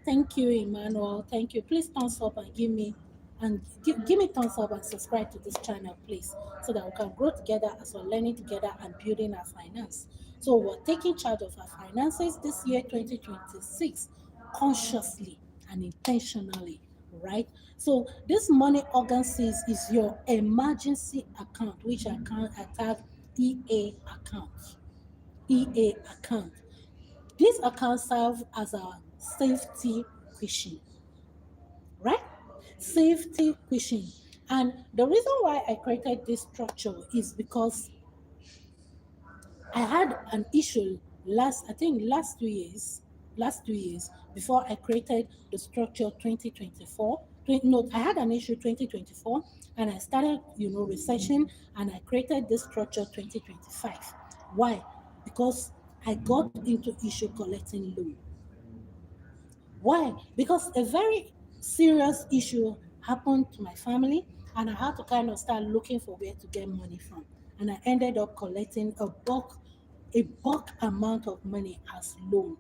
Thank you, Emmanuel. Thank you. Please thumbs up and give me thumbs up and subscribe to this channel, please, so that we can grow together as we're learning together and building our finance. So we're taking charge of our finances this year, 2026, consciously and intentionally, right? So this money organ says is your emergency account, which I can tag EA account. EA account. This account serves as a safety cushion, right? Safety cushion. And the reason why I created this structure is because I had an issue I think last 2 years before I created the structure 2024. No, I had an issue 2024 and I started, researching and I created this structure 2025. Why? Because I got into issue collecting loan. Why? Because a very serious issue happened to my family, and I had to kind of start looking for where to get money from. And I ended up collecting a bulk amount of money as loan.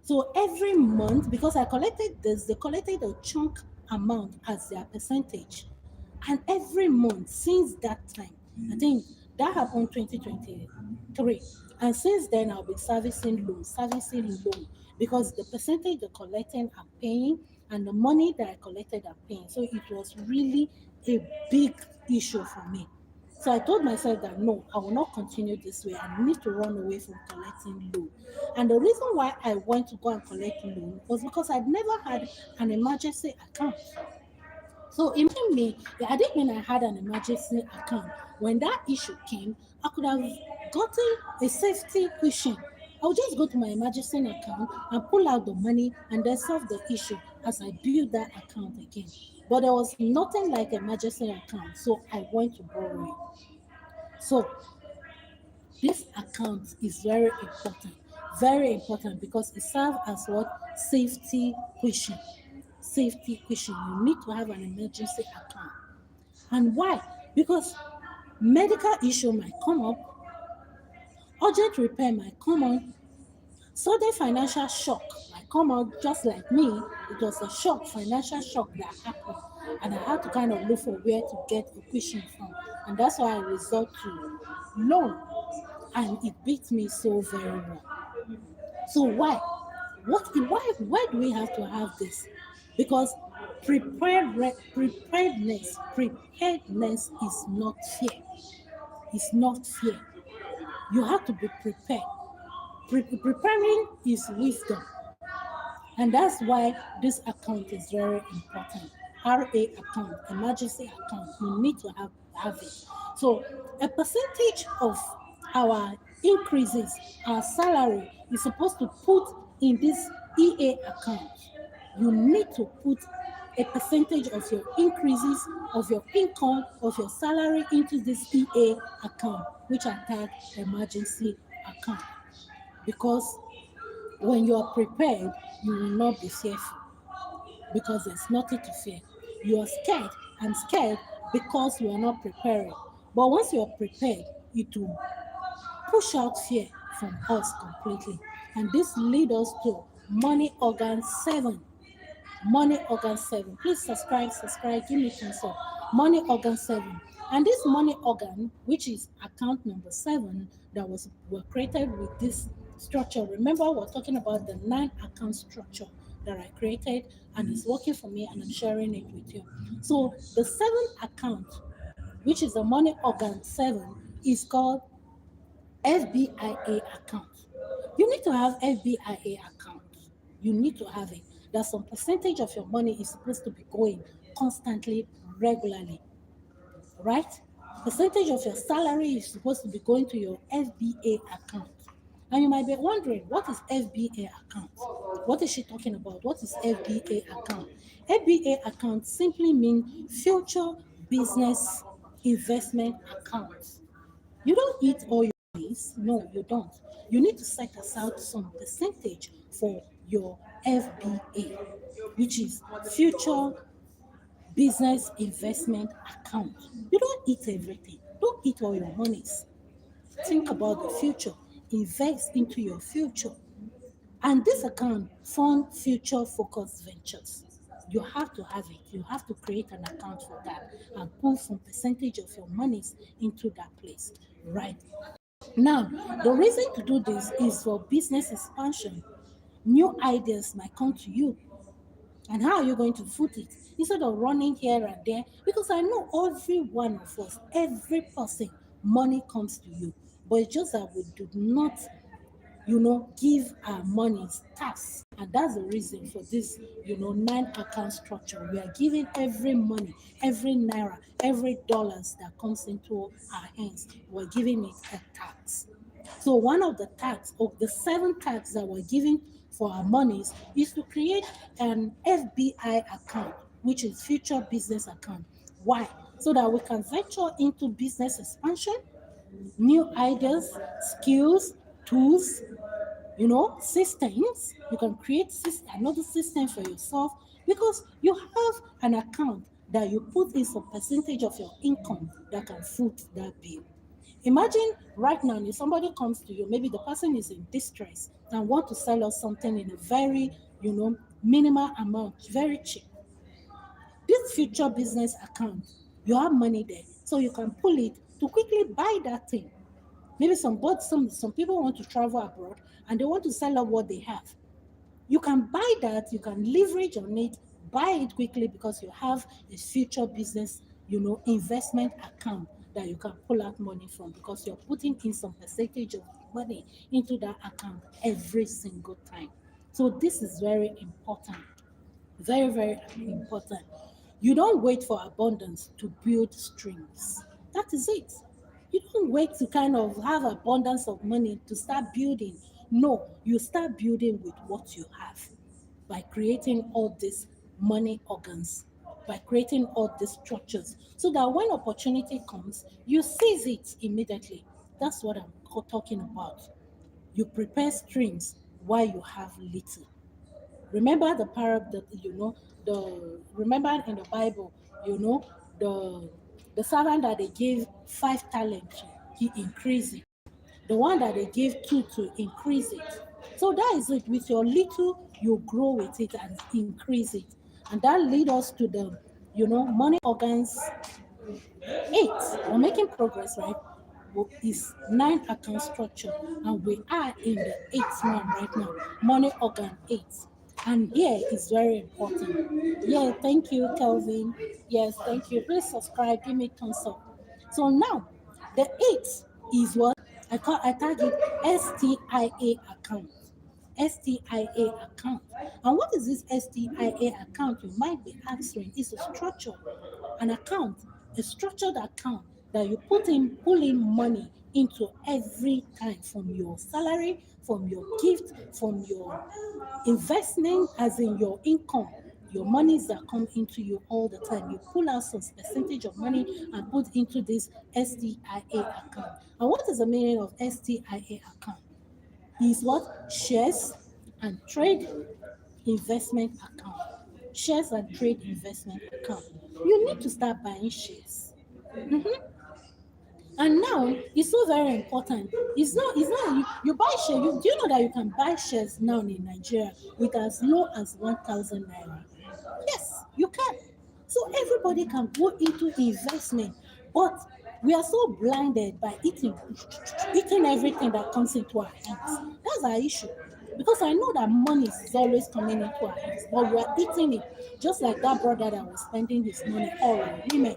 So every month, because I collected this, they collected a chunk amount as their percentage. And every month since that time, I think that happened 2023. And since then, I'll be servicing loan, because the percentage they're collecting, I'm paying, and the money that I collected, I'm paying. So it was really a big issue for me. So I told myself that no, I will not continue this way. I need to run away from collecting loan. And the reason why I went to go and collect loan was because I'd never had an emergency account. So imagine me, I didn't mean I had an emergency account. When that issue came, I could have gotten a safety cushion. I'll just go to my emergency account and pull out the money and then solve the issue as I build that account again. But there was nothing like emergency account, so I went to borrow it. So this account is very important because it serves as what? Safety cushion. Safety cushion. You need to have an emergency account. And why? Because medical issue might come up, urgent repair might come on, sudden financial shock might come out. Just like me, it was a financial shock that happened. And I had to kind of look for where to get a cushion from. And that's why I resort to loan. And it beats me so very well. So why? Why do we have to have this? Because preparedness is not fear. It's not fear. You have to be prepared. Preparing is wisdom. And that's why this account is very important. RA account, emergency account, you need to have it. So a percentage of our increases, our salary is supposed to put in this EA account. You need to put a percentage of your increases, of your income, of your salary into this EA account, which I tag emergency account. Because when you are prepared, you will not be fearful because there's nothing to fear. You are scared. I'm scared because you are not preparing. But once you are prepared, it will push out fear from us completely. And this leads us to money organ 7. Money organ 7. Please subscribe, give me thumbs up. Money organ 7. And this money organ, which is account number 7, that were created with this structure. Remember, we're talking about the 9 account structure that I created, and it's working for me, and I'm sharing it with you. So the 7th account, which is the money organ 7, is called FBIA account. You need to have FBIA account. You need to have it. That some percentage of your money is supposed to be going constantly, regularly, right? Percentage of your salary is supposed to be going to your FBA account. And you might be wondering, what is FBA account? What is she talking about? What is FBA account? FBA account simply means future business investment account. You don't eat all your days. No, you don't. You need to set aside some percentage for your FBA, which is future business investment account. You don't eat everything. Don't eat all your monies. Think about the future. Invest into your future. And this account fund future focused ventures. You have to have it. You have to create an account for that and pull some percentage of your monies into that place. Right. Now, the reason to do this is for business expansion. New ideas might come to you. And how are you going to foot it? Instead of running here and there, because I know every one of us, every person, money comes to you. But it's just that we do not, give our money tax. And that's the reason for this, nine account structure. We are giving every money, every naira, every dollars that comes into our hands, we're giving it a tax. So one of the tax, or the seven tax that we're giving for our monies, is to create an FBI account, which is future business account. Why? So that we can venture into business expansion, new ideas, skills, tools, systems. You can create another system for yourself because you have an account that you put in some percentage of your income that can foot that bill. Imagine right now if somebody comes to you, maybe the person is in distress and want to sell us something in a very, minimal amount, very cheap. This future business account, you have money there, so you can pull it to quickly buy that thing. Maybe some people want to travel abroad and they want to sell up what they have. You can buy that, you can leverage on it, buy it quickly because you have a future business, investment account that you can pull out money from because you're putting in some percentage of money into that account every single time. So this is very important. Very, very important. You don't wait for abundance to build streams. That is it. You don't wait to kind of have abundance of money to start building. No, you start building with what you have by creating all these money organs, by creating all these structures, so that when opportunity comes, you seize it immediately. That's what I'm talking about. You prepare streams while you have little. Remember the parable that the remember in the Bible, you know, the the servant that they gave 5 talents to, he increased it. The one that they gave two to increase it. So that is it. With your little, you grow with it and increase it. And that lead us to the money organs 8. We're making progress, right? Is 9 account structure, and we are in the 8th one right now. Money organ 8. And here is very important. Yeah, thank you, Kelvin. Yes, thank you. Please subscribe, give me thumbs up. So now, the 8th is what I tag it STIA account. STIA account. And what is this STIA account? You might be answering. It's a structure, an account, a structured account that you pull in money into every time from your salary, from your gift, from your investment, as in your income. Your monies that come into you all the time, you pull out some percentage of money and put into this STIA account. And what is the meaning of STIA account? Is what? Shares and trade investment account. Shares and trade investment account. You need to start buying shares. Mhm. And now it's so very important. It's not you buy shares. Do you know that you can buy shares now in Nigeria with as low as 1,000 naira? Yes, you can. So everybody can go into investment, but we are so blinded by eating everything that comes into our hands. That's our issue. Because I know that money is always coming into our hands, but we are eating it. Just like that brother that was spending his money all on women,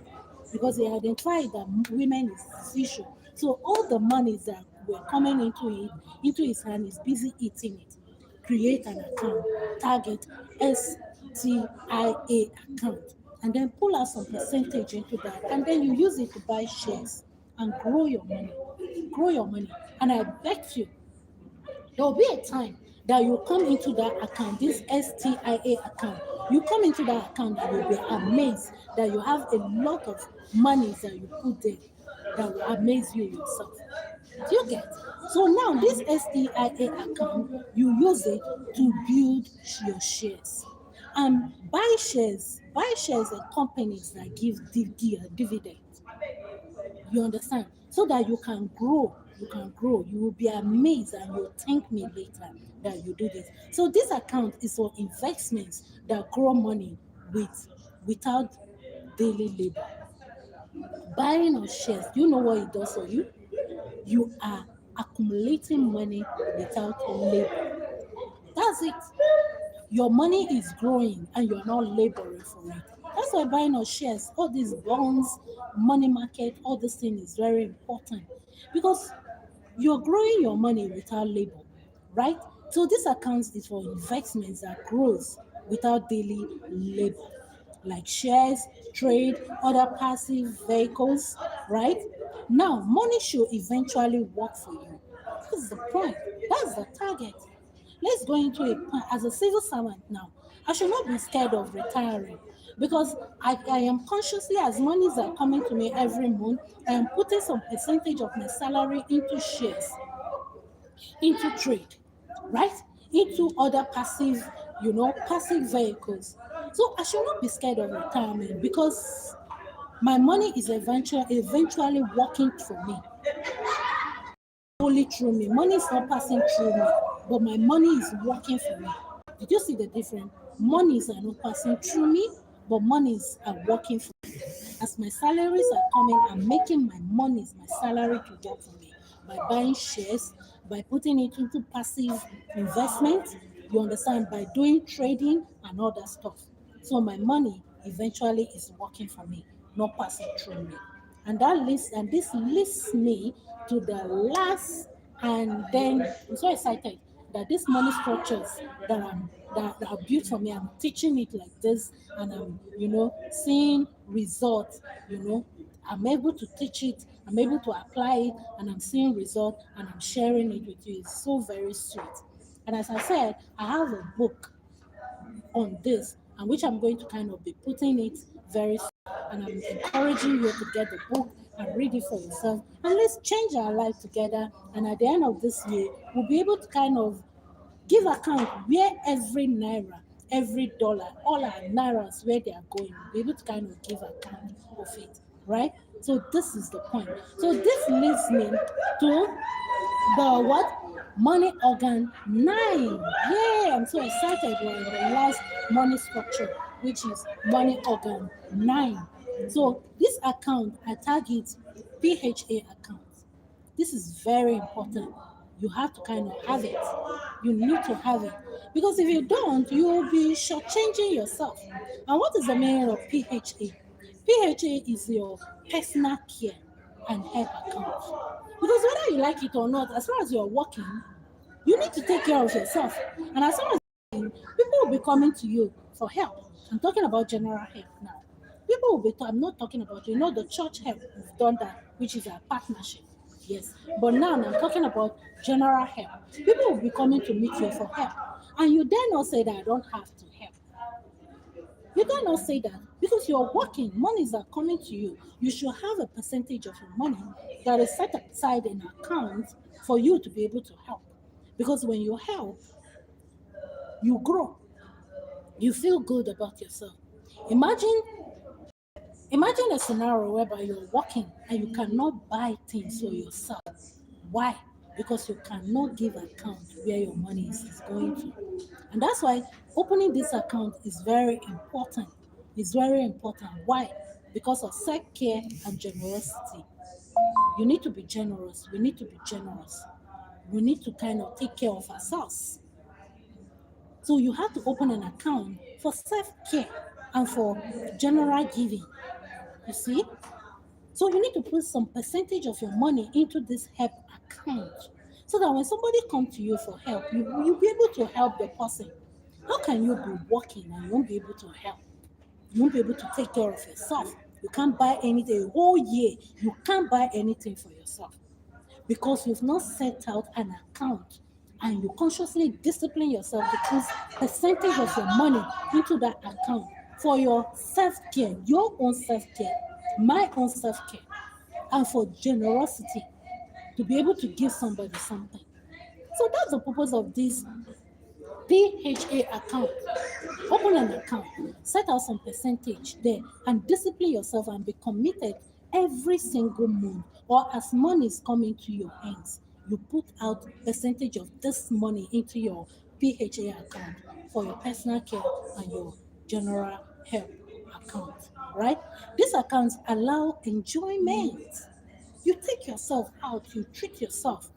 because he identified that women is his issue. So all the monies that were coming into his hand, is busy eating it. Create an account, target STIA account, and then pull out some percentage into that, and then you use it to buy shares and grow your money. Grow your money. And I bet you there will be a time that you come into that account, this STIA account. You come into that account and you'll be amazed that you have a lot of money that you put there. that will amaze you yourself. Do you get? So now this STIA account, you use it to build your shares. And buy shares in companies that give dividends. You understand? So that you can grow. You can grow. You will be amazed and you'll thank me later that you do this. So this account is for investments that grow money without daily labor. Buying of shares, do you know what it does for you? You are accumulating money without labor. That's it. Your money is growing and you're not laboring for it. That's why buying of shares, all these bonds, money market, all this thing is very important because you're growing your money without labor, right? So this account is for investments that grows without daily labor, like shares, trade, other passive vehicles, right? Now, money should eventually work for you. That's the point. That's the target. Let's go into a point. As a civil servant now, I should not be scared of retiring because I am consciously, as monies are coming to me every month, I am putting some percentage of my salary into shares, into trade, right? Into other passive, passive vehicles. So I should not be scared of retirement because my money is eventually working for me, only through me. Money is not passing through me, but my money is working for me. Did you see the difference? Monies are not passing through me, but monies are working for me. As my salaries are coming, I'm making my monies, my salary to work for me by buying shares, by putting it into passive investment. You understand? By doing trading and all that stuff. So my money eventually is working for me, not passing through me. And this leads me to the last, and then I'm so excited that these money structures that are built for me, I'm teaching it like this, and I'm seeing results. I'm able to teach it, I'm able to apply it, and I'm seeing results, and I'm sharing it with you. It's so very sweet. And as I said, I have a book on this, and which I'm going to kind of be putting it very soon. And I'm encouraging you to get the book and read it for yourself. And let's change our life together. And at the end of this year, we'll be able to kind of give account where every naira, every dollar, all our nairas, where they are going. We'll be able to kind of give account of it, right? So this is the point. So this leads me to the what? Money organ 9. Yeah, I'm so excited. We're in the last money structure, which is money organ 9. So this account, I tag it PHA account. This is very important. You have to kind of have it. You need to have it. Because if you don't, you will be shortchanging yourself. And what is the meaning of PHA? PHA is your personal care and health account. Because whether you like it or not, as far as you're working, you need to take care of yourself. And as long as people will be coming to you for help. I'm talking about general help now. People will be, I'm not talking about, the church help. We've done that, which is our partnership. Yes. But now I'm talking about general help. People will be coming to meet you for help. And you dare not say that I don't have to help. You cannot say that because you're working, monies are coming to you. You should have a percentage of your money that is set aside in account for you to be able to help. Because when you help, you grow. You feel good about yourself. Imagine imagine a scenario whereby you're working and you cannot buy things for yourself. Why? Because you cannot give account where your money is going to. And that's why opening this account is very important. It's very important. Why? Because of self-care and generosity. You need to be generous. We need to be generous. We need to kind of take care of ourselves. So you have to open an account for self-care and for general giving. You see? So you need to put some percentage of your money into this help account so that when somebody comes to you for help, you'll be able to help the person. How can you be working and you won't be able to help? You won't be able to take care of yourself. You can't buy anything. A whole year, you can't buy anything for yourself because you've not set out an account and you consciously discipline yourself to put percentage of your money into that account for your self-care, your own self-care, my own self-care. and for generosity, to be able to give somebody something. So that's the purpose of this PHA account. Open an account, set out some percentage there, and discipline yourself and be committed every single month, or as money is coming to your hands, you put out percentage of this money into your PHA account for your personal care and your general help account, right? These accounts allow enjoyment. You take yourself out, you treat yourself,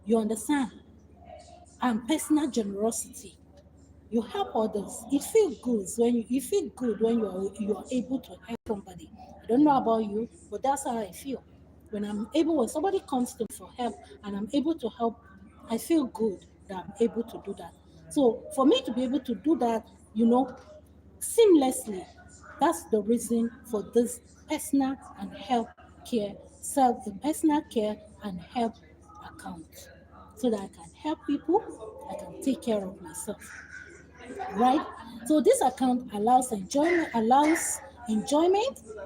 you understand, and personal generosity. You help others. It feel good when you are able to help somebody. I don't know about you, but that's how I feel. When somebody comes to me for help and I'm able to help, I feel good that I'm able to do that. So for me to be able to do that, seamlessly, that's the reason for this personal and help care, self the personal care and help account. So that I can help people, I can take care of myself, right? So this account allows enjoyment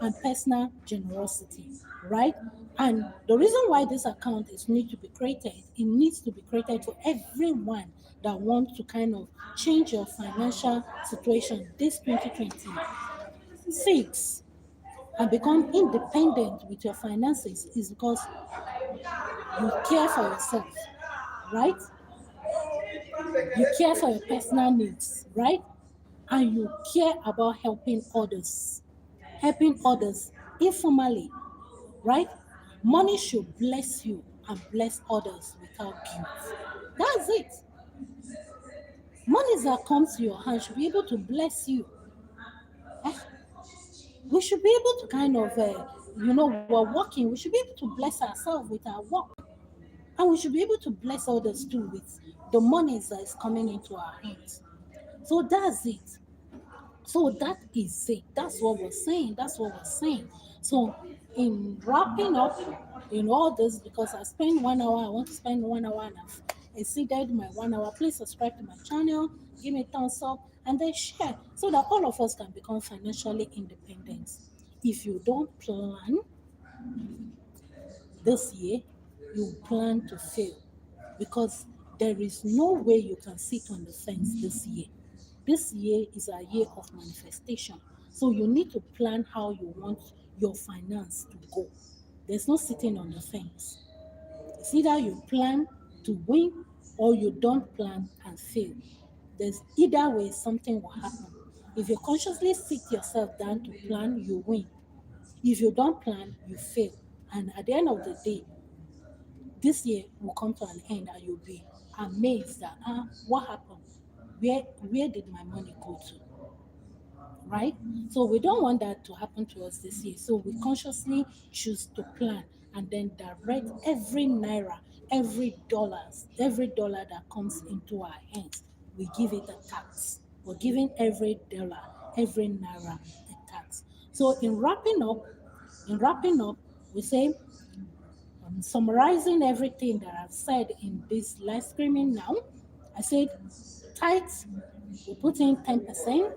and personal generosity, right? And the reason why this account is need to be created, it needs to be created for everyone that wants to kind of change your financial situation this 2026 and become independent with your finances is because you care for yourself, right? You care for your personal needs, right? And you care about helping others informally, right? Money should bless you and bless others without guilt. That's it. Money that comes to your hand should be able to bless you. Eh, We should be able to kind of, we're working, we should be able to bless ourselves with our work. And we should be able to bless others too with the money that is coming into our hands. So that's it. So that is it. That's what we're saying. That's what we're saying. So in wrapping up in all this, because I spent 1 hour, I want to spend 1 hour and I've exceeded my 1 hour. Please subscribe to my channel, give me a thumbs up, and then share so that all of us can become financially independent. If you don't plan this year, you plan to fail because there is no way you can sit on the fence this year. This year is a year of manifestation. So you need to plan how you want your finance to go. There's no sitting on the fence. It's either you plan to win or you don't plan and fail. There's either way something will happen. If you consciously sit yourself down to plan, you win. If you don't plan, you fail. And at the end of the day, this year will come to an end and you'll be amazed that what happened? Where did my money go to? Right? So we don't want that to happen to us this year. So we consciously choose to plan and then direct every naira, every dollar that comes into our hands, we give it a tax. We're giving every dollar, every naira a tax. So in wrapping up, we say, summarizing everything that I've said in this live streaming now, I said tithes, we put in 10%,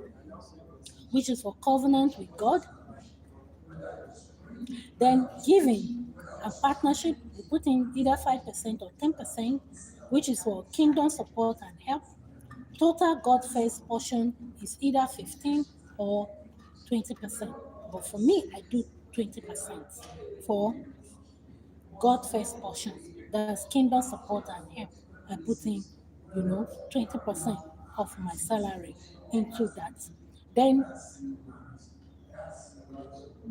which is for covenant with God. Then giving and partnership, we put in either 5% or 10%, which is for kingdom support and help. Total God first portion is either 15 or 20%. But for me, I do 20% for God first portion. That's kingdom support and help. I put in, 20% of my salary into that. Then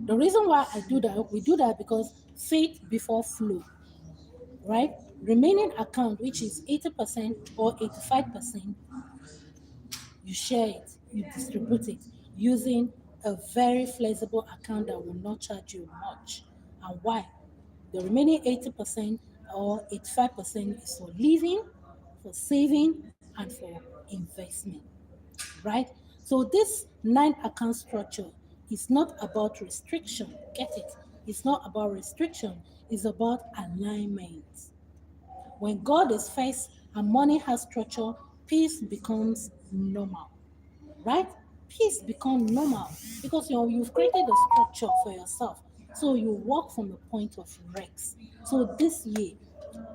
the reason why we do that because faith before flow, right? Remaining account, which is 80% or 85%, you share it, you distribute it using a very flexible account that will not charge you much. And why? The remaining 80% or 85% is for living, for saving, and for investment, right? So this 9 account structure is not about restriction. Get it? It's not about restriction. It's about alignment. When God is first and money has structure, peace becomes normal, right? Peace becomes normal because you've created a structure for yourself. So you walk from a point of rest. So this year,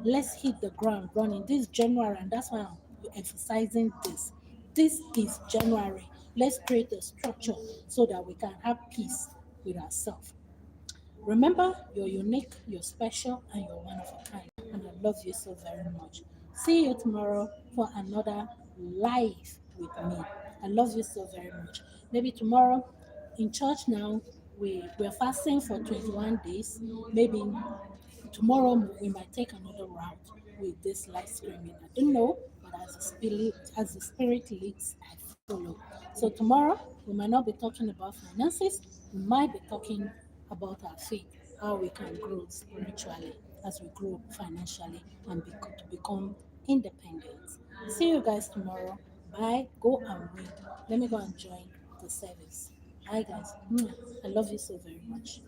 let's hit the ground running. This January, and that's why I'm emphasizing this. This is January. Let's create a structure so that we can have peace with ourselves. Remember, you're unique, you're special, and you're one of a kind. And I love you so very much. See you tomorrow for another live with me. I love you so very much. Maybe tomorrow in church now, we're fasting for 21 days. Maybe tomorrow we might take another route with this live streaming. I don't know, but as the spirit leads, I follow. So tomorrow we might not be talking about finances. We might be talking about our faith, how we can grow spiritually as we grow financially and to become independent. See you guys tomorrow. Bye. Go and win. Let me go and join the service. Bye, guys. I love you so very much.